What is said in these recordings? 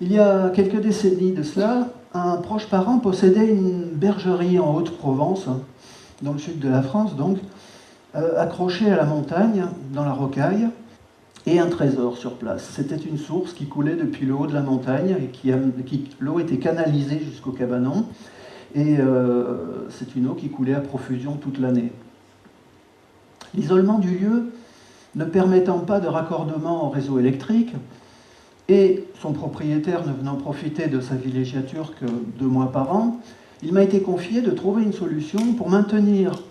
Il y a quelques décennies de cela, un proche parent possédait une bergerie en Haute-Provence, dans le sud de la France donc, accrochée à la montagne, dans la rocaille, et un trésor sur place. C'était une source qui coulait depuis le haut de la montagne, et l'eau était canalisée jusqu'au cabanon, et c'est une eau qui coulait à profusion toute l'année. L'isolement du lieu ne permettant pas de raccordement au réseau électrique, et son propriétaire ne venant profiter de sa villégiature que 2 mois par an, il m'a été confié de trouver une solution pour maintenir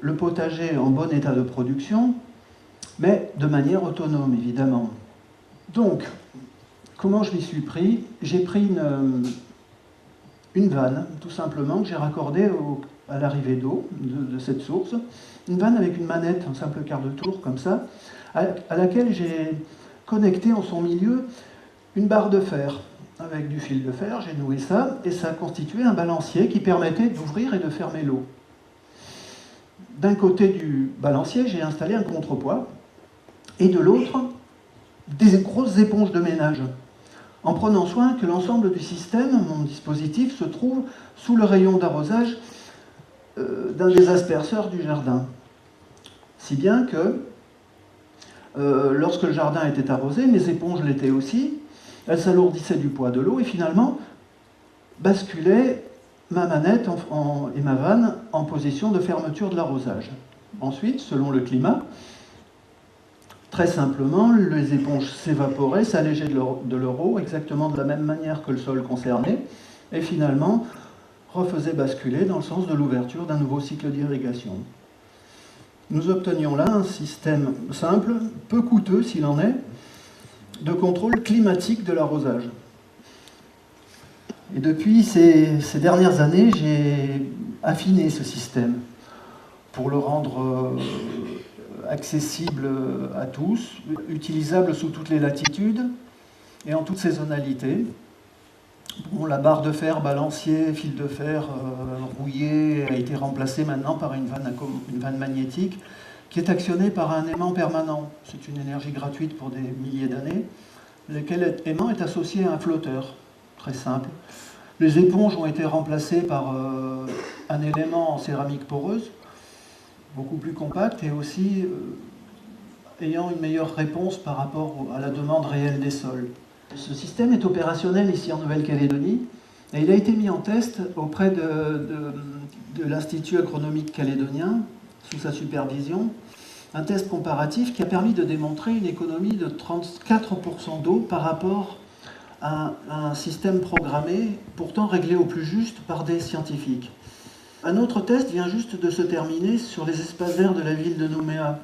le potager en bon état de production, mais de manière autonome, évidemment. Donc, comment je m'y suis pris? J'ai pris une vanne, tout simplement, que j'ai raccordée à l'arrivée d'eau de cette source. Une vanne avec une manette, un simple quart de tour, comme ça, à laquelle j'ai connecté en son milieu une barre de fer. Avec du fil de fer, j'ai noué ça, et ça constituait un balancier qui permettait d'ouvrir et de fermer l'eau. D'un côté du balancier, j'ai installé un contrepoids, et de l'autre, des grosses éponges de ménage, en prenant soin que l'ensemble du système, mon dispositif, se trouve sous le rayon d'arrosage d'un des asperceurs du jardin. Si bien que, lorsque le jardin était arrosé, mes éponges l'étaient aussi, elles s'alourdissaient du poids de l'eau et finalement basculaient ma manette et ma vanne en position de fermeture de l'arrosage. Ensuite, selon le climat, très simplement, les éponges s'évaporaient, s'allégeaient de leur eau, exactement de la même manière que le sol concerné, et finalement refaisaient basculer dans le sens de l'ouverture d'un nouveau cycle d'irrigation. Nous obtenions là un système simple, peu coûteux s'il en est, de contrôle climatique de l'arrosage. Et depuis ces dernières années, j'ai affiné ce système pour le rendre accessible à tous, utilisable sous toutes les latitudes et en toute saisonnalité. Bon, la barre de fer, balancier, fil de fer rouillé a été remplacée maintenant par une vanne magnétique qui est actionnée par un aimant permanent. C'est une énergie gratuite pour des milliers d'années, lequel aimant est associé à un flotteur, très simple. Les éponges ont été remplacées par un élément en céramique poreuse, beaucoup plus compact et aussi ayant une meilleure réponse par rapport à la demande réelle des sols. Ce système est opérationnel ici en Nouvelle-Calédonie et il a été mis en test auprès de l'Institut agronomique calédonien sous sa supervision. Un test comparatif qui a permis de démontrer une économie de 34% d'eau par rapport à un système programmé, pourtant réglé au plus juste par des scientifiques. Un autre test vient juste de se terminer sur les espaces verts de la ville de Nouméa.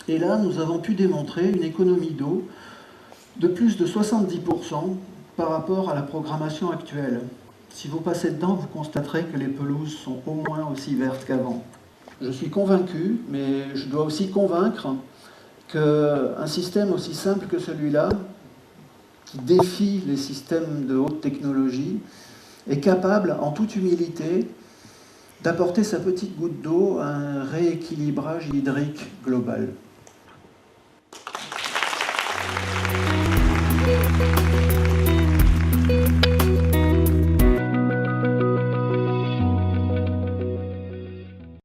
Et là, nous avons pu démontrer une économie d'eau de plus de 70% par rapport à la programmation actuelle. Si vous passez dedans, vous constaterez que les pelouses sont au moins aussi vertes qu'avant. Je suis convaincu, mais je dois aussi convaincre qu'un système aussi simple que celui-là, qui défie les systèmes de haute technologie, est capable, en toute humilité, d'apporter sa petite goutte d'eau à un rééquilibrage hydrique global.